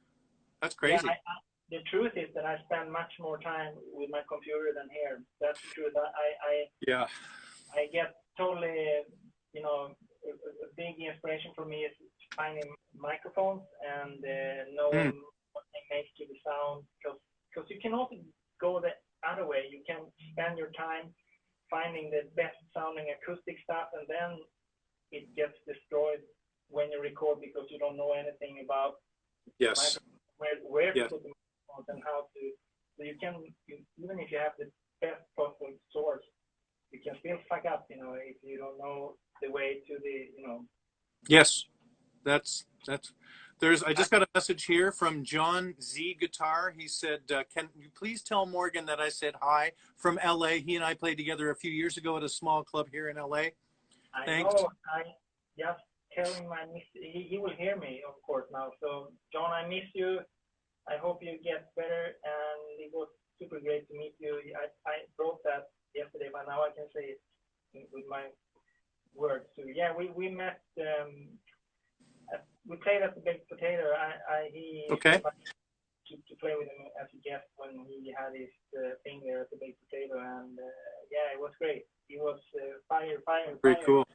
crazy. Yeah, the truth is that I spend much more time with my computer than here. That's the truth. I get totally, a big inspiration for me is finding microphones and knowing what they make to the sound. Because you can also go the other way. You can spend your time finding the best sounding acoustic stuff, and then it gets destroyed when you record because you don't know anything about where to put the microphones and how to. So even if you have the best possible source, you can still fuck up, if you don't know the way to the, Yes, that's. I just got a message here from John Z Guitar. He said, "Can you please tell Morgan that I said hi from LA? He and I played together a few years ago at a small club here in LA." Thanks. I know. I just tell him I miss. He will hear me, of course, now. So, John, I miss you. I hope you get better, and it was super great to meet you. I wrote that yesterday, but now I can say it with my words. So, yeah, we met. We played at the Baked Potato. He came back to play with him as a guest when he had his thing there at the Baked Potato, and it was great. He was fire. Very cool.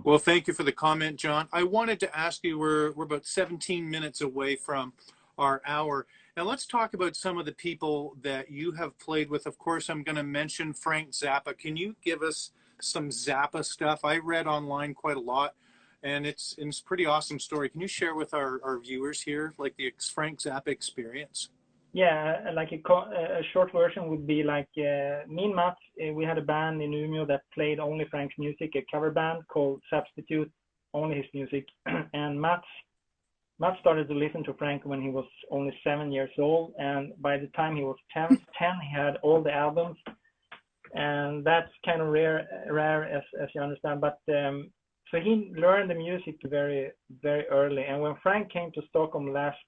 Well, thank you for the comment, John. I wanted to ask you, we're about 17 minutes away from our hour. Now let's talk about some of the people that you have played with. Of course, I'm going to mention Frank Zappa. Can you give us some Zappa stuff? I read online quite a lot, and it's a pretty awesome story. Can you share with our viewers here, like the Frank Zappa experience? Yeah, like a short version would be like me and Mats, we had a band in Umeå that played only Frank's music, a cover band called Substitute, only his music. And Mats started to listen to Frank when he was only 7 years old, and by the time he was 10, he had all the albums, and that's kind of rare as you understand. But so he learned the music very, very early, and when Frank came to Stockholm last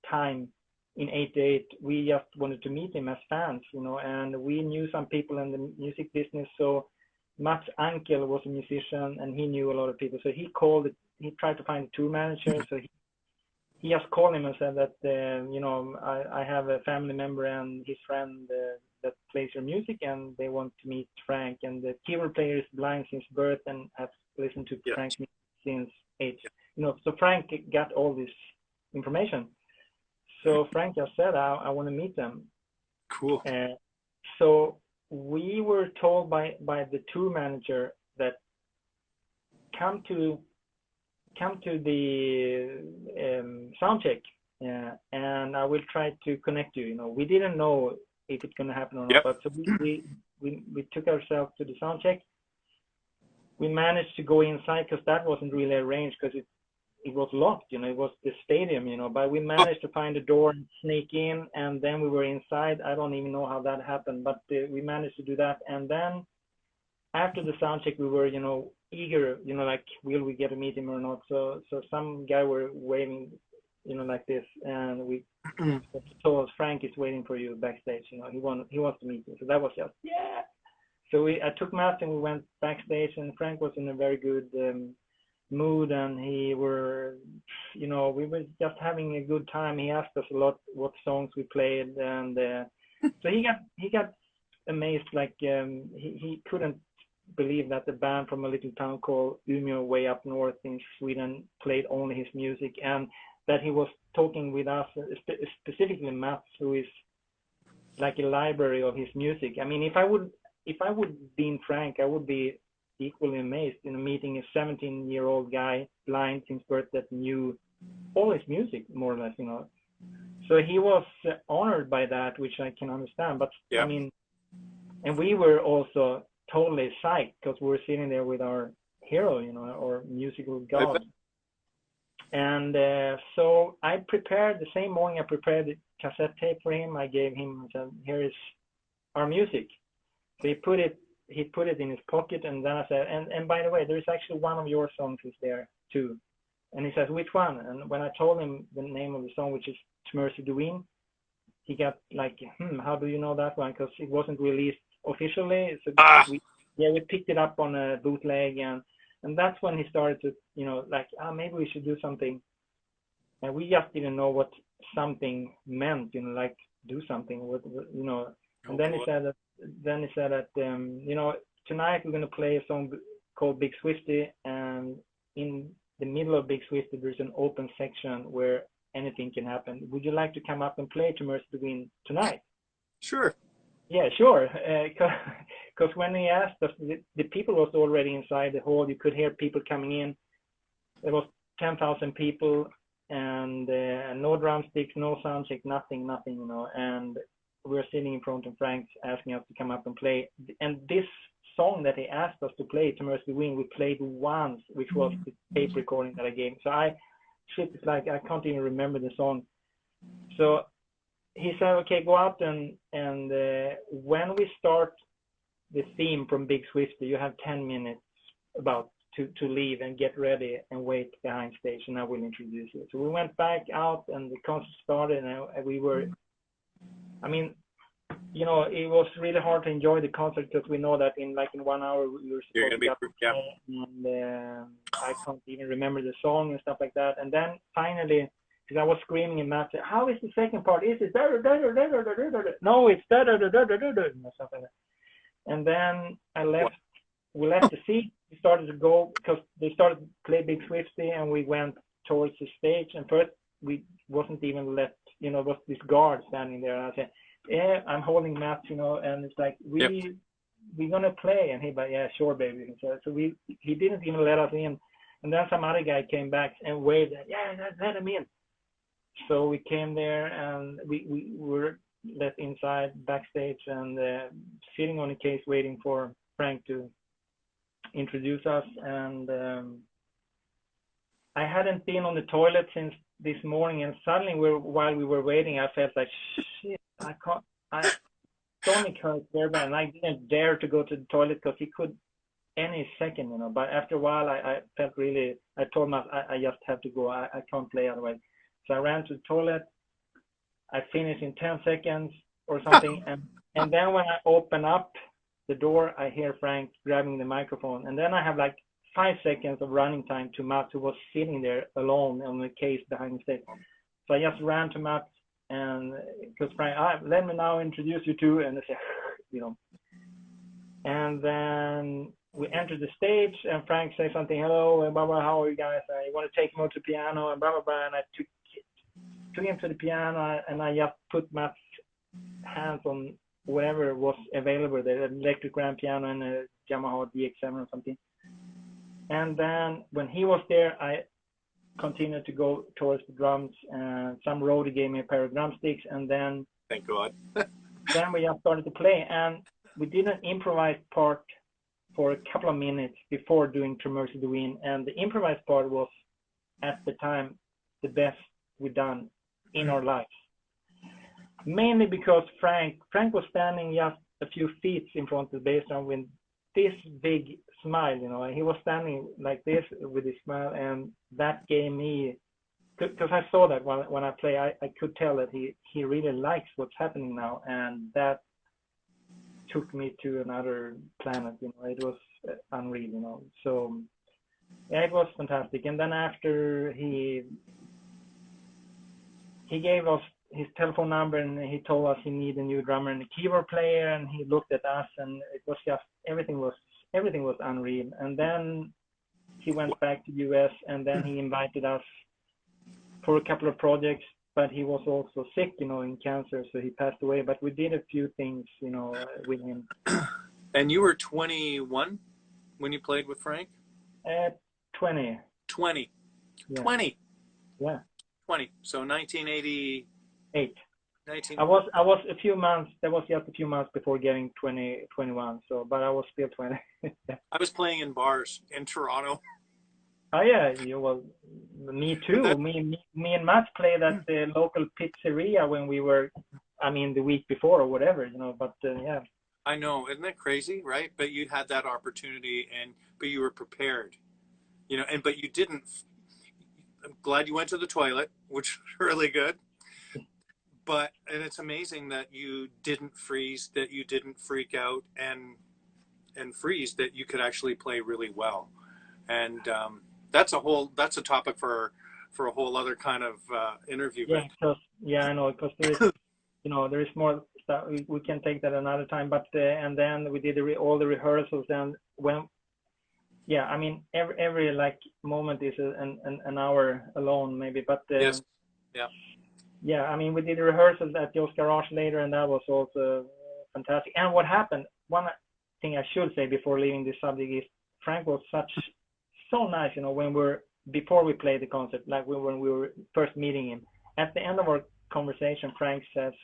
time in '88, we just wanted to meet him as fans, and we knew some people in the music business. So Mats' uncle was a musician, and he knew a lot of people. So he tried to find a tour manager. So he just called him and said that, I have a family member and his friend that plays your music, and they want to meet Frank. And the keyboard player is blind since birth and has listened to Frank's music since age. So Frank got all this information. So Frank just said, I want to meet them. Cool. So we were told by the tour manager that come to the sound check, and I will try to connect you. We didn't know if it's going to happen or not, but so we took ourselves to the sound check. We managed to go inside because that wasn't really arranged because it was locked, it was the stadium, but we managed to find a door and sneak in, and then we were inside. I don't even know how that happened, but we managed to do that. And then after the sound check, we were, eager, like, will we get to meet him or not? So some guy were waiting, like this, and we told us, Frank is waiting for you backstage, he wants to meet you. So that was just, yeah. So I took Matt and we went backstage, and Frank was in a very good mood, and we were just having a good time. He asked us a lot what songs we played, and so he got amazed, like he couldn't believe that the band from a little town called Umeå way up north in Sweden played only his music, and that he was talking with us, specifically Matt, who is like a library of his music. I mean, if I would be Frank, I would be equally amazed meeting a 17-year-old guy, blind since birth, that knew all his music, more or less, So he was honored by that, which I can understand. But I mean, and we were also totally psyched because we were sitting there with our hero, our musical god. And so I prepared, the same morning I prepared the cassette tape for him. I gave him, and said, here is our music. So he put it in his pocket, and then I said, and by the way, there is actually one of your songs is there too. And he says, which one? And when I told him the name of the song, which is To Mercy the Wind, he got like, how do you know that one? Because it wasn't released officially. So we picked it up on a bootleg, and that's when he started to, like, maybe we should do something. And we just didn't know what something meant, like do something with, And then he said that, tonight we're going to play a song called Big Swifty, and in the middle of Big Swifty, there's an open section where anything can happen. Would you like to come up and play To Mercy the Wind tonight? Sure. Yeah, sure. Because when he asked us, the people was already inside the hall. You could hear people coming in. There was 10,000 people, and no drumsticks, no sound check, nothing, and we were sitting in front of Frank asking us to come up and play. And this song that he asked us to play, To Mercy the Wind, we played once, which was the tape recording that I gave him. So it's like I can't even remember the song. So he said, okay, go out and when we start the theme from Big Swifty, you have 10 minutes about to leave and get ready and wait behind stage, and I will introduce you. So we went back out, and the concert started, and we were, I mean, it was really hard to enjoy the concert because we know that in 1 hour we were supposed to be up, and I can't even remember the song and stuff like that. And then finally, because I was screaming, and Matt said, how is the second part? Is it no, it's stuff like that. And then we left the seat. We started to go because they started to play Big Swifty, and we went towards the stage. And first we wasn't even let, was this guard standing there. And I said, yeah, I'm holding Matt, and it's like, we're gonna play. And he, but yeah, sure, baby. So he didn't even let us in. And then some other guy came back and waved, yeah, let him in. So we came there, and we were let inside backstage, and sitting on a case waiting for Frank to introduce us. And I hadn't been on the toilet since this morning, and suddenly while we were waiting, I felt like, shit, I stomach hurt very bad, and I didn't dare to go to the toilet because he could any second, but after a while I felt really, I told him I just have to go, I can't play otherwise. So I ran to the toilet. I finished in 10 seconds or something. and then when I open up the door, I hear Frank grabbing the microphone. And then I have 5 seconds of running time to Matt, who was sitting there alone on the case behind the stage. So I just ran to Matt, and because Frank, let me now introduce you to, and I say, you know, and then we enter the stage, and Frank says something, hello, and blah, blah, how are you guys? You want to take him out to the piano, and blah, blah, blah, and I took him to the piano, and I just put Matt's hands on whatever was available there, an electric grand piano and a Yamaha DX7 or something. And then when he was there, I continued to go towards the drums, and some roadie gave me a pair of drumsticks, and then Thank God. then we just started to play, and we did an improvised part for a couple of minutes before doing To Mercy the Wind, and the improvised part was at the time the best we've done in our lives. Mainly because Frank was standing just a few feet in front of the bass drum with this big smile, you know. He was standing like this with his smile, and that gave me, because I saw that when I play, I could tell that he really likes what's happening now, and that took me to another planet, you know. It was unreal, you know. So yeah, it was fantastic. And then after he gave us his telephone number, and he told us he needed a new drummer and a keyboard player, and he looked at us, and it was just everything was unreal. And then he went back to US, and then he invited us for a couple of projects, but he was also sick, you know, in cancer, so he passed away. But we did a few things, you know, with him. And you were 21 when you played with Frank? 20. 20. Yeah. 20. Yeah. 20. So 1988. 19. I was a few months. That was just a few months before getting 21. So, but I was still 20. I was playing in bars in Toronto. Oh yeah, me too. Me and Matt played at the local pizzeria when we were, the week before or whatever, you know. But yeah. I know, isn't that crazy, right? But you had that opportunity, but you were prepared, you know. But you didn't. I'm glad you went to the toilet, which was really good. And it's amazing that you didn't freeze, that you didn't freak out and freeze, that you could actually play really well. And that's a topic for a whole other kind of interview. Yeah, I know, because there is, there is more stuff. We can take that another time. But and then we did all the rehearsals, and every like moment is an hour alone maybe. But yes, yeah. Yeah, we did the rehearsals at Joe's Garage later, and that was also fantastic. And what happened, one thing I should say before leaving this subject is Frank was so nice, before we played the concert, like when we were first meeting him. At the end of our conversation, Frank says,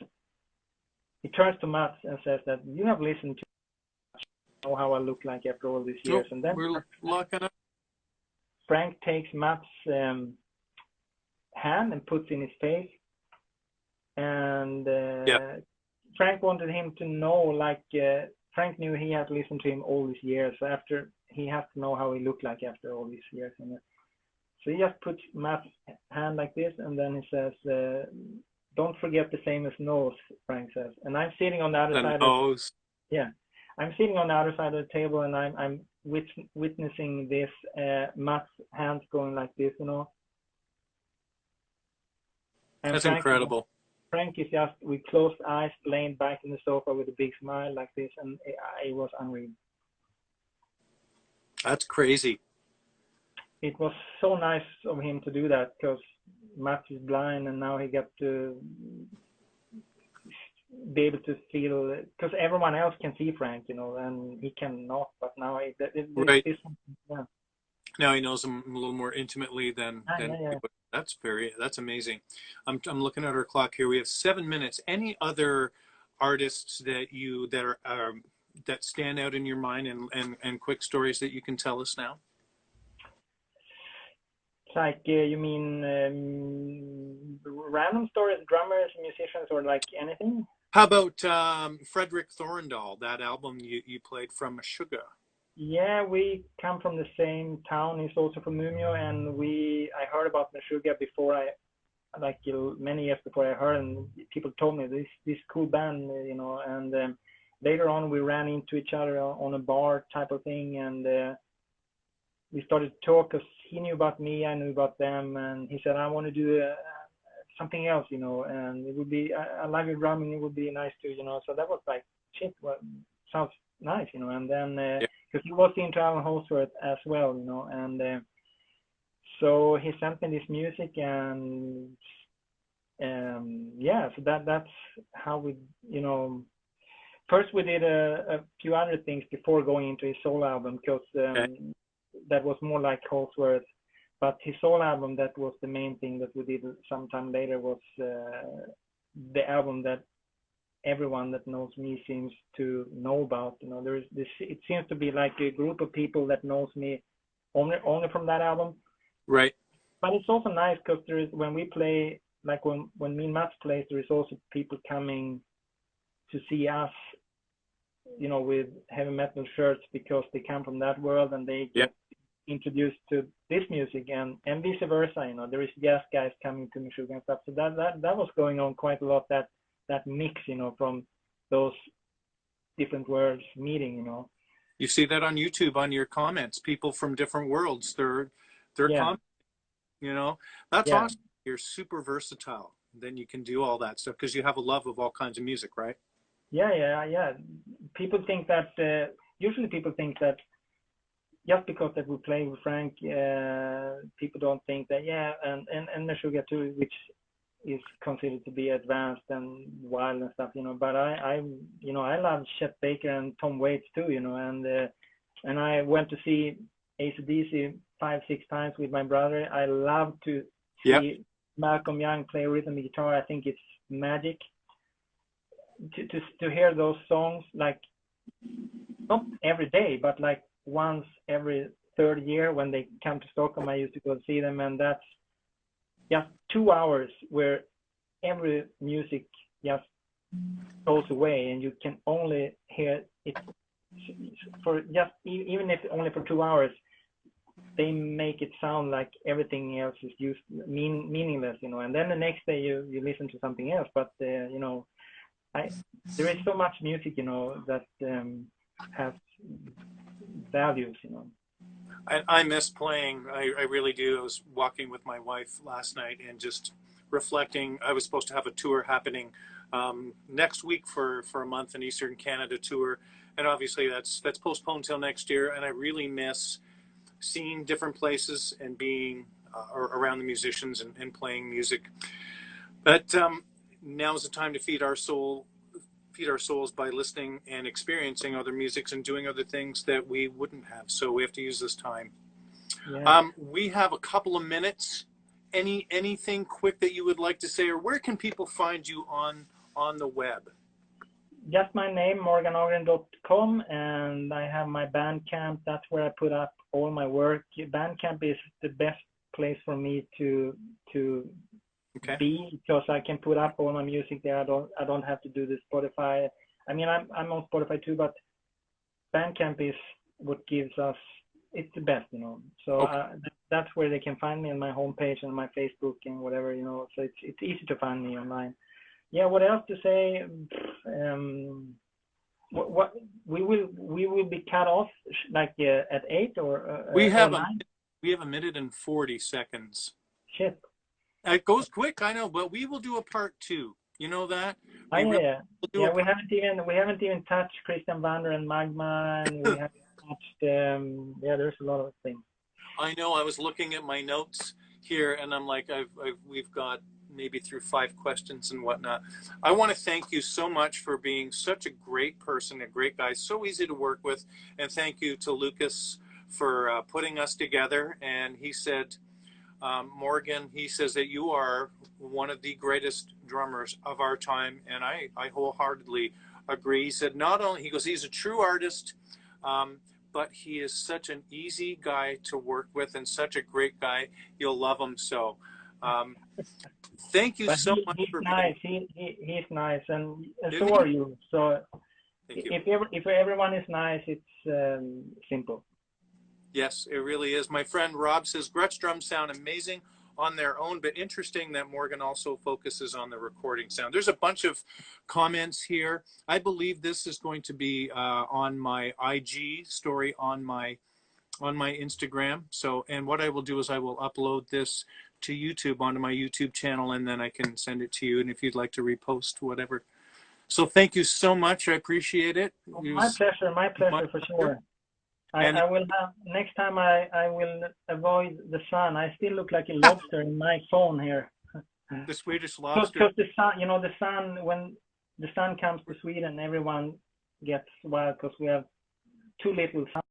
he turns to Mats and says that you have listened to how I look like after all these years. And then we're locking up. Frank takes Mats' hand and puts in his face. And Frank wanted him to know, Frank knew he had listened to him all these years. So after, he has to know how he looked like after all these years. And so he just puts Matt's hand like this, and then he says, "Don't forget the famous nose," Frank says. And I'm sitting on the other side. Nose. I'm sitting on the other side of the table, and I'm witnessing this Matt's hands going like this, And that's Frank, incredible. Frank is just with closed eyes, laying back in the sofa with a big smile like this, and it was unreal. That's crazy. It was so nice of him to do that, because Matt is blind, and now he got to be able to feel, because everyone else can see Frank, and he cannot. But now right. Yeah. Now he knows him a little more intimately than. Yeah. That's amazing. I'm looking at our clock here. We have 7 minutes. Any other artists that stand out in your mind, and quick stories that you can tell us now? Like you mean random stories, drummers, musicians, or like anything? How about Frederick Thorndal, that album you played from Meshuggah? Yeah, we come from the same town. He's also from Umeå, and I heard about Meshuggah before many years before I heard, and people told me this cool band, and later on we ran into each other on a bar type of thing, and we started to talk, because he knew about me, I knew about them, and he said, I want to do something else, you know, and it would be, I love your drumming, it would be nice to, you know, so that was like, shit, well, sounds nice, you know, and then, Yeah. because he was into Alan Holdsworth as well, you know, and so he sent me this music, and yeah, so that's how we, you know, first we did a few other things before going into his solo album, because Okay. that was more like Holdsworth. But his solo album, that was the main thing that we did sometime later, was the album that everyone that knows me seems to know about. You know, there's this. It seems to be like a group of people that knows me only from that album. Right. But it's also nice because there is, when we play, like when me and Mats plays, there is also people coming to see us, you know, with heavy metal shirts, because they come from that world and they Yeah. get introduced to this music, and vice versa. You know, there is jazz guys coming to Meshuggah and stuff. So that was going on quite a lot. That mix, you know, from those different worlds meeting. You know. You see that on YouTube on your comments. People from different worlds. They're Yeah. commenting. You know, that's Yeah. awesome. You're super versatile. Then you can do all that stuff because you have a love of all kinds of music, right? Yeah. People think that usually people think that just because that we play with Frank, people don't think that, yeah, and Meshuggah too, which is considered to be advanced and wild and stuff, you know. But I you know, I love Chet Baker and Tom Waits too, you know, and I went to see AC/DC 5-6 times with my brother. I love to see Yep. Malcolm Young play rhythm guitar. I think it's magic to hear those songs, like not every day, but like once every third year when they come to Stockholm. I used to go see them, and that's just 2 hours where every music just goes away, and you can only hear it for just, even if only for 2 hours. They make it sound like everything else is meaningless, you know. And then the next day you listen to something else, but you know, there is so much music, you know, that has values, you know. I miss playing. I really do. I was walking with my wife last night and just reflecting. I was supposed to have a tour happening next week for a month, an Eastern Canada tour, and obviously that's postponed till next year. And I really miss seeing different places and being around the musicians and playing music. But now is the time to feed our souls by listening and experiencing other musics and doing other things that we wouldn't have. So we have to use this time. Yeah. We have a couple of minutes. Anything quick that you would like to say, or where can people find you on the web? Just my name, morganågren.com, and I have my Bandcamp. That's where I put up all my work. Bandcamp is the best place for me to Okay. be, because I can put up all my music there. I don't have to do the Spotify. I mean, I'm on Spotify too, but Bandcamp is what gives us, it's the best, you know. So Okay. that's where they can find me on my homepage and my Facebook and whatever, you know. So it's easy to find me online. Yeah, what else to say? What we will be cut off like at 8 or We have 9? a minute and 40 seconds. Shit. It goes quick, I know, but we will do a part 2. You know that? We really Yeah. will do Yeah, a we haven't even touched Christian Vander and Magma, and we haven't touched yeah, there's a lot of things. I know. I was looking at my notes here, and I'm like, we've got maybe through 5 questions and whatnot. I want to thank you so much for being such a great person, a great guy, so easy to work with, and thank you to Lucas for putting us together. And he said, Morgan, he says that you are one of the greatest drummers of our time, and I wholeheartedly agree. He said he goes, he's a true artist, but he is such an easy guy to work with and such a great guy. You'll love him. So thank you But so much he's for nice. being. He's nice, and Isn't so he? are you. So Thank you. if everyone is nice, it's simple. Yes, it really is. My friend Rob says Gretsch drums sound amazing on their own, but interesting that Morgan also focuses on the recording sound. There's a bunch of comments here. I believe this is going to be on my IG story on my Instagram. So, and what I will do is I will upload this to YouTube onto my YouTube channel, and then I can send it to you. And if you'd like to repost whatever. So thank you so much. I appreciate it. My pleasure for sure. I will have, next time I will avoid the sun. I still look like a lobster in my phone here. The Swedish lobster. Because the sun, the sun, when the sun comes to Sweden, everyone gets wild because we have too little sun.